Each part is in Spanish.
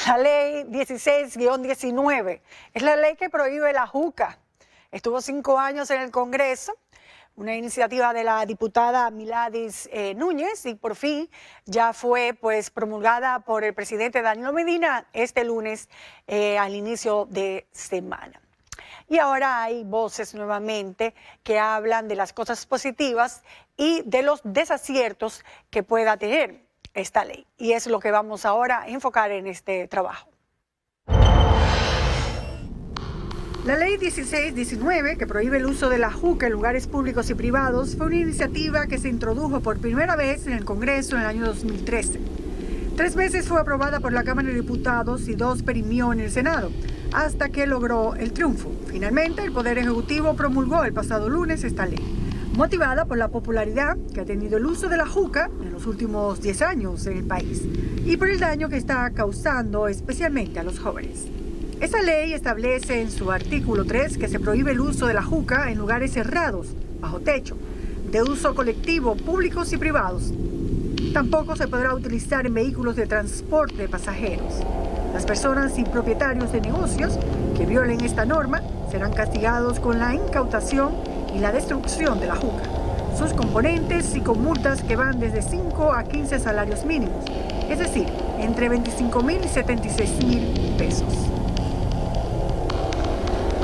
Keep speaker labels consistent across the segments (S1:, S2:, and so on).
S1: La ley 16-19 es la ley que prohíbe la juca. Estuvo 5 años en el Congreso, una iniciativa de la diputada Miladis Núñez, y por fin ya fue promulgada por el presidente Danilo Medina este lunes al inicio de semana. Y ahora hay voces nuevamente que hablan de las cosas positivas y de los desaciertos que pueda tener esta ley. Y es lo que vamos ahora a enfocar en este trabajo. La ley 16-19, que prohíbe el uso de la juca en lugares públicos y privados, fue una iniciativa que se introdujo por primera vez en el Congreso en el año 2013. 3 veces fue aprobada por la Cámara de Diputados y 2 perimió en el Senado, hasta que logró el triunfo. Finalmente, el Poder Ejecutivo promulgó el pasado lunes esta ley, motivada por la popularidad que ha tenido el uso de la juca en los últimos 10 años en el país y por el daño que está causando especialmente a los jóvenes. Esta ley establece en su artículo 3 que se prohíbe el uso de la juca en lugares cerrados, bajo techo, de uso colectivo, públicos y privados. Tampoco se podrá utilizar en vehículos de transporte de pasajeros. Las personas y propietarios de negocios que violen esta norma serán castigados con la incautación y la destrucción de la juca, sus componentes y con multas que van desde 5 a 15 salarios mínimos, es decir, entre 25,000 y 76,000 pesos.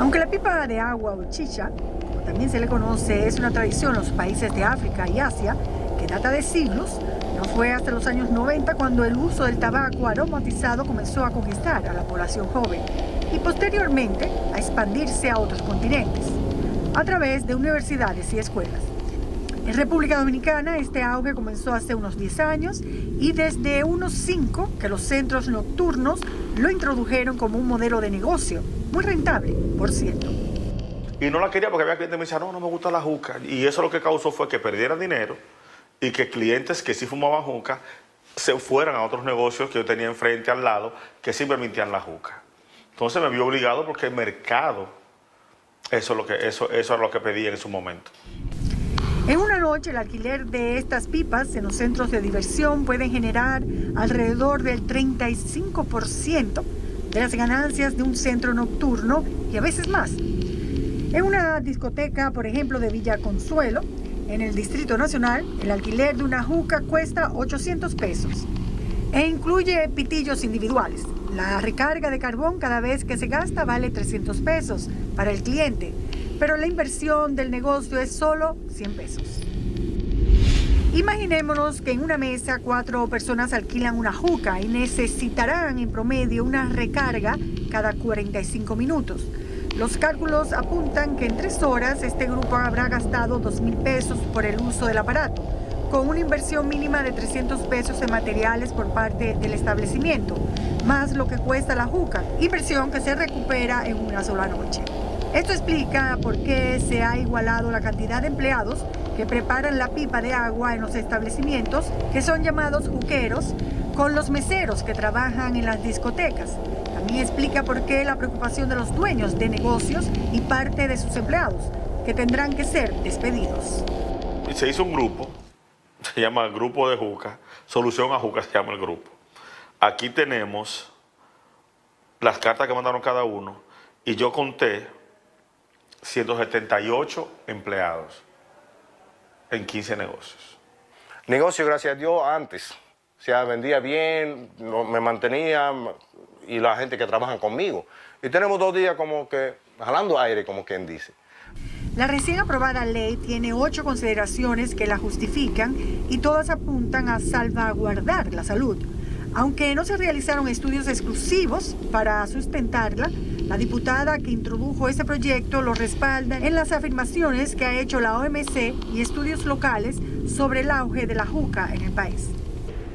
S1: Aunque la pipa de agua o chicha, como también se le conoce, es una tradición en los países de África y Asia que data de siglos, no fue hasta los años 90 cuando el uso del tabaco aromatizado comenzó a conquistar a la población joven y posteriormente a expandirse a otros continentes, a través de universidades y escuelas. En República Dominicana este auge comenzó hace unos 10 años y desde unos 5 que los centros nocturnos lo introdujeron como un modelo de negocio, muy rentable, por cierto.
S2: Y no la quería porque había clientes que me decían, no me gusta la juca. Y eso lo que causó fue que perdiera dinero y que clientes que sí fumaban juca se fueran a otros negocios que yo tenía enfrente al lado que sí permitían la juca. Entonces me vi obligado porque el mercado, eso era lo que pedía en su momento.
S1: En una noche, el alquiler de estas pipas en los centros de diversión pueden generar alrededor del 35% de las ganancias de un centro nocturno y a veces más. En una discoteca, por ejemplo, de Villa Consuelo, en el Distrito Nacional, el alquiler de una juca cuesta 800 pesos e incluye pitillos individuales. La recarga de carbón cada vez que se gasta vale 300 pesos para el cliente, pero la inversión del negocio es solo 100 pesos. Imaginémonos que en una mesa 4 personas alquilan una juca y necesitarán en promedio una recarga cada 45 minutos. Los cálculos apuntan que en 3 horas este grupo habrá gastado 2,000 pesos por el uso del aparato, con una inversión mínima de 300 pesos en materiales por parte del establecimiento, más lo que cuesta la juca, inversión que se recupera en una sola noche. Esto explica por qué se ha igualado la cantidad de empleados que preparan la pipa de agua en los establecimientos, que son llamados juqueros, con los meseros que trabajan en las discotecas. También explica por qué la preocupación de los dueños de negocios y parte de sus empleados, que tendrán que ser despedidos.
S2: Se hizo un grupo, se llama el Grupo de Juca, Solución a Juca se llama el grupo. Aquí tenemos las cartas que mandaron cada uno y yo conté 178 empleados en 15 negocios.
S3: Negocio, gracias a Dios, antes. O sea, vendía bien, me mantenía y la gente que trabaja conmigo. Y tenemos 2 días como que jalando aire, como quien dice.
S1: La recién aprobada ley tiene 8 consideraciones que la justifican y todas apuntan a salvaguardar la salud. Aunque no se realizaron estudios exclusivos para sustentarla, la diputada que introdujo ese proyecto lo respalda en las afirmaciones que ha hecho la OMC y estudios locales sobre el auge de la juca en el país.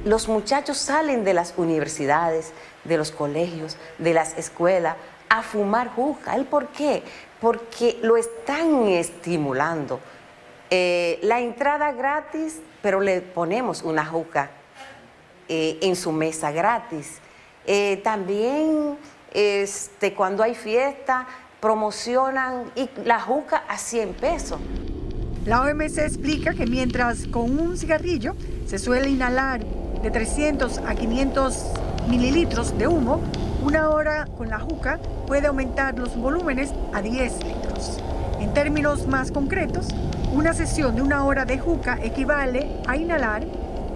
S4: Los muchachos salen de las universidades, de los colegios, de las escuelas a fumar juca. ¿El por qué? Porque lo están estimulando. La entrada gratis, pero le ponemos una juca en su mesa gratis. También cuando hay fiesta promocionan y la juca a 100 pesos.
S1: La OMC explica que mientras con un cigarrillo se suele inhalar de 300 a 500 mililitros de humo, una hora con la juca puede aumentar los volúmenes a 10 litros. En términos más concretos, una sesión de una hora de juca equivale a inhalar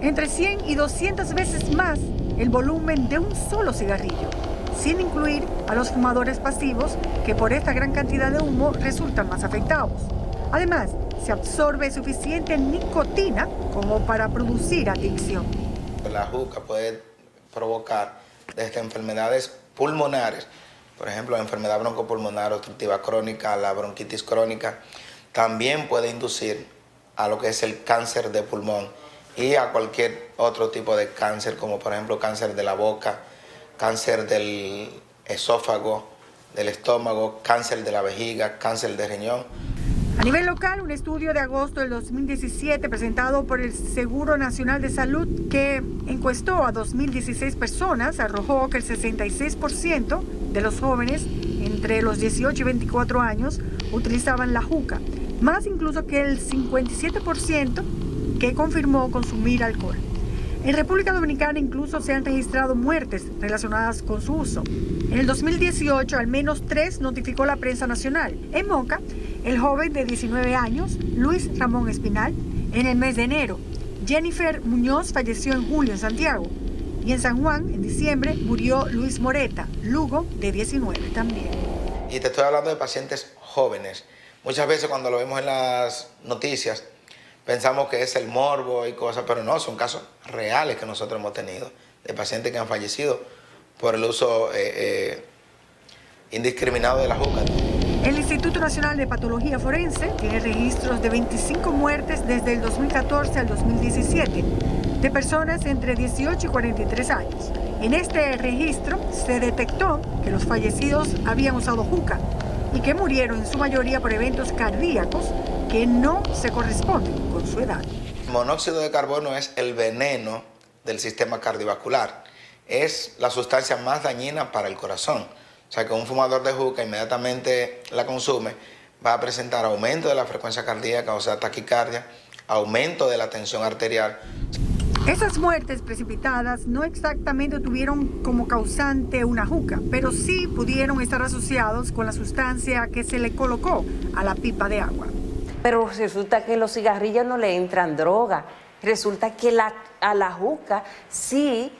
S1: entre 100 y 200 veces más el volumen de un solo cigarrillo, sin incluir a los fumadores pasivos que por esta gran cantidad de humo resultan más afectados. Además, se absorbe suficiente nicotina como para producir adicción.
S5: La juca puede provocar desde enfermedades pulmonares, por ejemplo, la enfermedad broncopulmonar obstructiva crónica, la bronquitis crónica. También puede inducir a lo que es el cáncer de pulmón y a cualquier otro tipo de cáncer, como por ejemplo cáncer de la boca, cáncer del esófago, del estómago, cáncer de la vejiga, cáncer de riñón.
S1: A nivel local, un estudio de agosto del 2017 presentado por el Seguro Nacional de Salud que encuestó a 2.016 personas arrojó que el 66% de los jóvenes entre los 18 y 24 años utilizaban la juca, más incluso que el 57% que confirmó consumir alcohol. En República Dominicana incluso se han registrado muertes relacionadas con su uso. En el 2018 al menos 3 notificó la prensa nacional. En Moca, el joven de 19 años, Luis Ramón Espinal, en el mes de enero. Jennifer Muñoz falleció en julio en Santiago. Y en San Juan, en diciembre, murió Luis Moreta, Lugo, de 19 también.
S5: Y te estoy hablando de pacientes jóvenes. Muchas veces cuando lo vemos en las noticias, pensamos que es el morbo y cosas, pero no, son casos reales que nosotros hemos tenido, de pacientes que han fallecido por el uso indiscriminado de la juca.
S1: El Instituto Nacional de Patología Forense tiene registros de 25 muertes desde el 2014 al 2017, de personas entre 18 y 43 años. En este registro se detectó que los fallecidos habían usado juca y que murieron en su mayoría por eventos cardíacos que no se corresponden con su edad.
S5: El monóxido de carbono es el veneno del sistema cardiovascular. Es la sustancia más dañina para el corazón. O sea que un fumador de juca inmediatamente la consume, va a presentar aumento de la frecuencia cardíaca, o sea, taquicardia, aumento de la tensión arterial.
S1: Esas muertes precipitadas no exactamente tuvieron como causante una juca, pero sí pudieron estar asociados con la sustancia que se le colocó a la pipa de agua.
S4: Pero resulta que los cigarrillos no le entran droga. Resulta que a la juca sí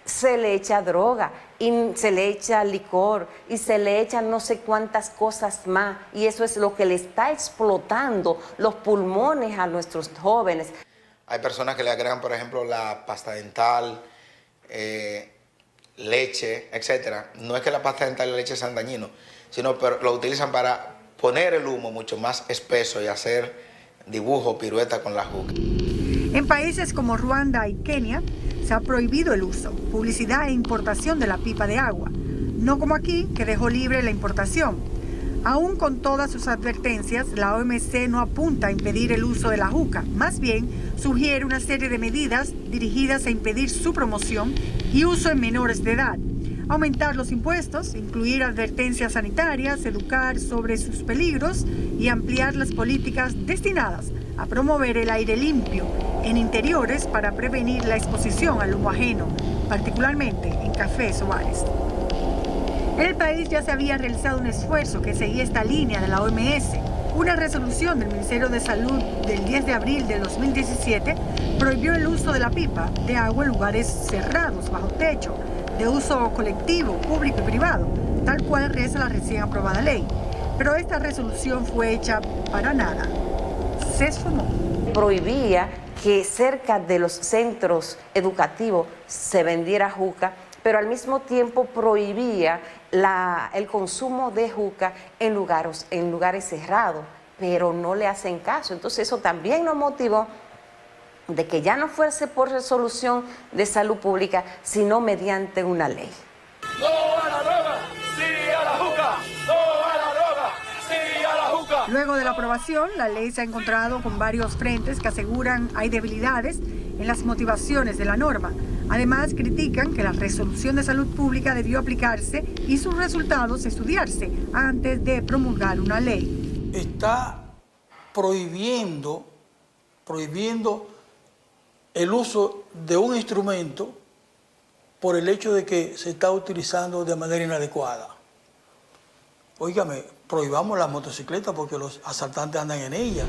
S4: se le echa droga, y se le echa licor, y se le echan no sé cuántas cosas más. Y eso es lo que le está explotando los pulmones a nuestros jóvenes.
S5: Hay personas que le agregan, por ejemplo, la pasta dental, leche, etc. No es que la pasta dental y la leche sean dañinos, sino que lo utilizan para poner el humo mucho más espeso y hacer dibujo, pirueta con la juca.
S1: En países como Ruanda y Kenia se ha prohibido el uso, publicidad e importación de la pipa de agua, no como aquí, que dejó libre la importación. Aún con todas sus advertencias, la OMC no apunta a impedir el uso de la juca, más bien sugiere una serie de medidas dirigidas a impedir su promoción y uso en menores de edad. Aumentar los impuestos, incluir advertencias sanitarias, educar sobre sus peligros y ampliar las políticas destinadas a promover el aire limpio en interiores para prevenir la exposición al humo ajeno, particularmente en cafés o bares. En el país ya se había realizado un esfuerzo que seguía esta línea de la OMS. Una resolución del Ministerio de Salud del 10 de abril del 2017 prohibió el uso de la pipa de agua en lugares cerrados, bajo techo, de uso colectivo, público y privado, tal cual reza la recién aprobada ley. Pero esta resolución fue hecha para nada. Se esfumó.
S4: Prohibía que cerca de los centros educativos se vendiera juca, pero al mismo tiempo prohibía el consumo de juca en lugares cerrados, pero no le hacen caso. Entonces eso también nos motivó de que ya no fuese por resolución de salud pública, sino mediante una ley.
S6: ¡No a la droga! ¡Sí a la juca! ¡No a la droga! ¡Sí a la juca!
S1: Luego de la aprobación, la ley se ha encontrado con varios frentes que aseguran hay debilidades en las motivaciones de la norma. Además, critican que la resolución de salud pública debió aplicarse y sus resultados estudiarse antes de promulgar una ley.
S7: Está prohibiendo el uso de un instrumento por el hecho de que se está utilizando de manera inadecuada. Óigame, prohibamos las motocicletas porque los asaltantes andan en ellas.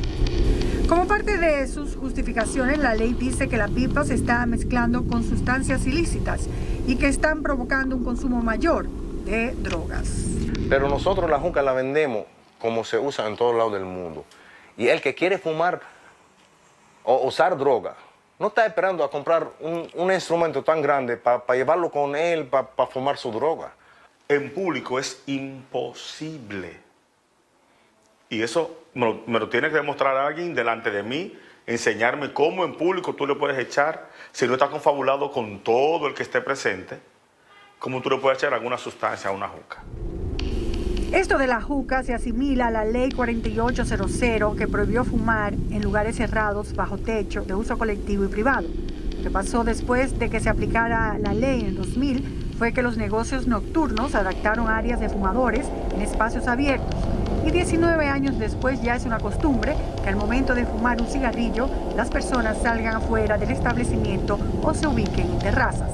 S1: Como parte de sus justificaciones, la ley dice que la pipa se está mezclando con sustancias ilícitas y que están provocando un consumo mayor de drogas.
S3: Pero nosotros la juca la vendemos como se usa en todos lados del mundo. Y el que quiere fumar o usar droga, no está esperando a comprar un instrumento tan grande para llevarlo con él, para fumar su droga.
S2: En público es imposible. Y eso me lo tiene que demostrar alguien delante de mí, enseñarme cómo en público tú le puedes echar, si no está confabulado con todo el que esté presente, cómo tú le puedes echar alguna sustancia a una juca.
S1: Esto de la juca se asimila a la ley 4800 que prohibió fumar en lugares cerrados, bajo techo, de uso colectivo y privado. Lo que pasó después de que se aplicara la ley en el 2000 fue que los negocios nocturnos adaptaron áreas de fumadores en espacios abiertos. Y 19 años después ya es una costumbre que al momento de fumar un cigarrillo, las personas salgan afuera del establecimiento o se ubiquen en terrazas.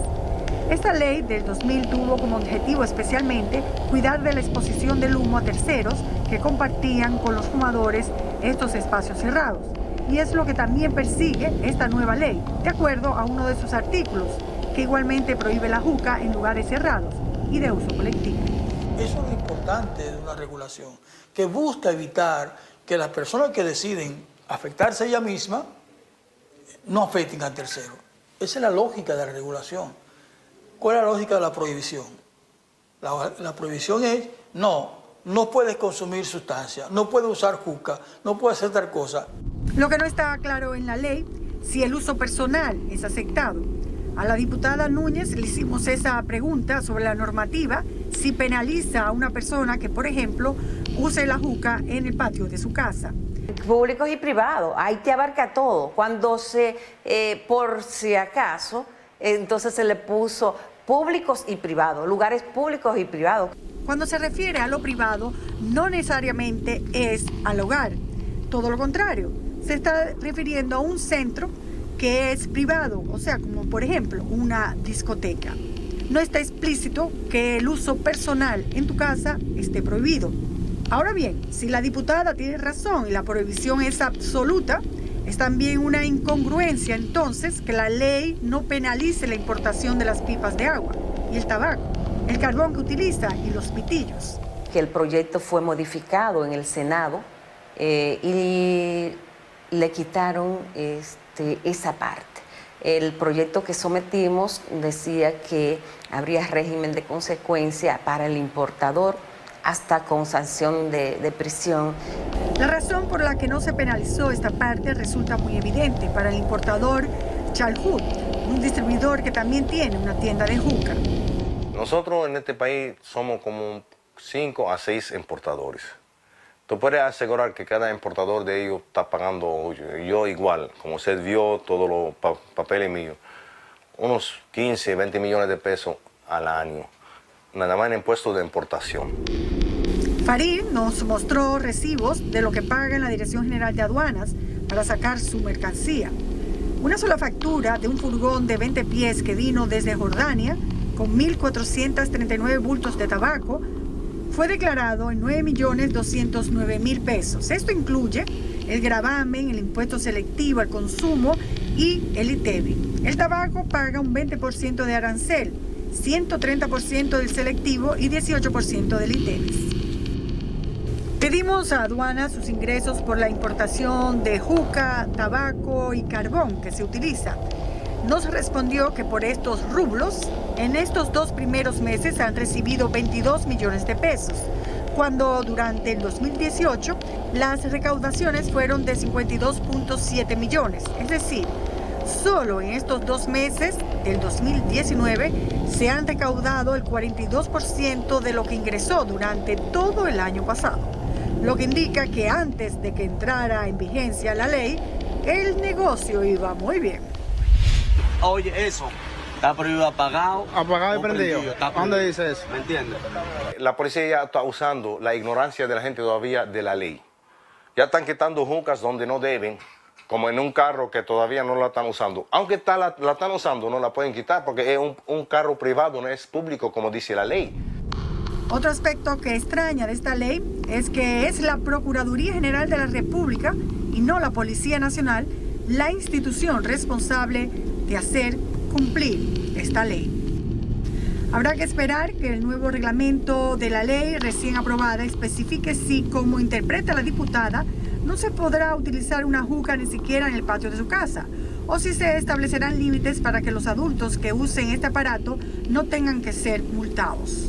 S1: Esta ley del 2000 tuvo como objetivo especialmente cuidar de la exposición del humo a terceros que compartían con los fumadores estos espacios cerrados. Y es lo que también persigue esta nueva ley, de acuerdo a uno de sus artículos, que igualmente prohíbe la juca en lugares cerrados y de uso colectivo.
S7: Eso es lo importante de una regulación, que busca evitar que las personas que deciden afectarse a ella misma no afecten al tercero. Esa es la lógica de la regulación. ¿Cuál es la lógica de la prohibición? La prohibición es, no puedes consumir sustancias, no puedes usar juca, no puedes hacer tal cosa.
S1: Lo que no está claro en la ley, si el uso personal es aceptado. A la diputada Núñez le hicimos esa pregunta sobre la normativa, si penaliza a una persona que, por ejemplo, use la juca en el patio de su casa.
S4: Públicos y privados, ahí te abarca todo. Cuando por si acaso, entonces se le puso públicos y privados, lugares públicos y privados.
S1: Cuando se refiere a lo privado, no necesariamente es al hogar. Todo lo contrario, se está refiriendo a un centro que es privado, o sea, como por ejemplo una discoteca. No está explícito que el uso personal en tu casa esté prohibido. Ahora bien, si la diputada tiene razón y la prohibición es absoluta, es también una incongruencia entonces que la ley no penalice la importación de las pipas de agua y el tabaco, el carbón que utiliza y los pitillos.
S4: Que el proyecto fue modificado en el Senado y le quitaron esa parte. El proyecto que sometimos decía que habría régimen de consecuencia para el importador hasta con sanción de prisión.
S1: La razón por la que no se penalizó esta parte resulta muy evidente para el importador Chalhut, un distribuidor que también tiene una tienda de juca.
S3: Nosotros en este país somos como 5 a 6 importadores. Tú puedes asegurar que cada importador de ellos está pagando, yo igual, como usted vio todos los papeles míos, unos 15, 20 millones de pesos al año, nada más en impuestos de importación.
S1: Farid nos mostró recibos de lo que paga en la Dirección General de Aduanas para sacar su mercancía. Una sola factura de un furgón de 20 pies que vino desde Jordania con 1.439 bultos de tabaco fue declarado en 9.209.000 pesos. Esto incluye el gravamen, el impuesto selectivo al consumo y el ITEVI. El tabaco paga un 20% de arancel, 130% del selectivo y 18% del ITEVI. Pedimos a aduanas sus ingresos por la importación de juca, tabaco y carbón que se utiliza. Nos respondió que por estos rublos, en estos 2 primeros meses han recibido 22 millones de pesos, cuando durante el 2018 las recaudaciones fueron de 52.7 millones. Es decir, solo en estos 2 meses del 2019 se han recaudado el 42% de lo que ingresó durante todo el año pasado, lo que indica que antes de que entrara en vigencia la ley, el negocio iba muy bien.
S8: Oye, eso, está prohibido apagado.
S9: Apagado y prendido. ¿Dónde dice eso?
S8: ¿Me entiendes?
S3: La policía ya está usando la ignorancia de la gente todavía de la ley. Ya están quitando jucas donde no deben como en un carro que todavía no la están usando. Aunque la están usando, no la pueden quitar porque es un carro privado, no es público como dice la ley.
S1: Otro aspecto que extraña de esta ley es que es la Procuraduría General de la República y no la Policía Nacional la institución responsable de hacer cumplir esta ley. Habrá que esperar que el nuevo reglamento de la ley recién aprobada especifique si, como interpreta la diputada, no se podrá utilizar una juca ni siquiera en el patio de su casa, o si se establecerán límites para que los adultos que usen este aparato no tengan que ser multados.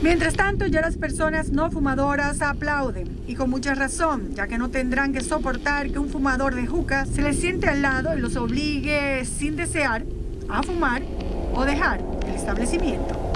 S1: Mientras tanto, ya las personas no fumadoras aplauden, y con mucha razón, ya que no tendrán que soportar que un fumador de juca se les siente al lado y los obligue sin desear a fumar o dejar el establecimiento.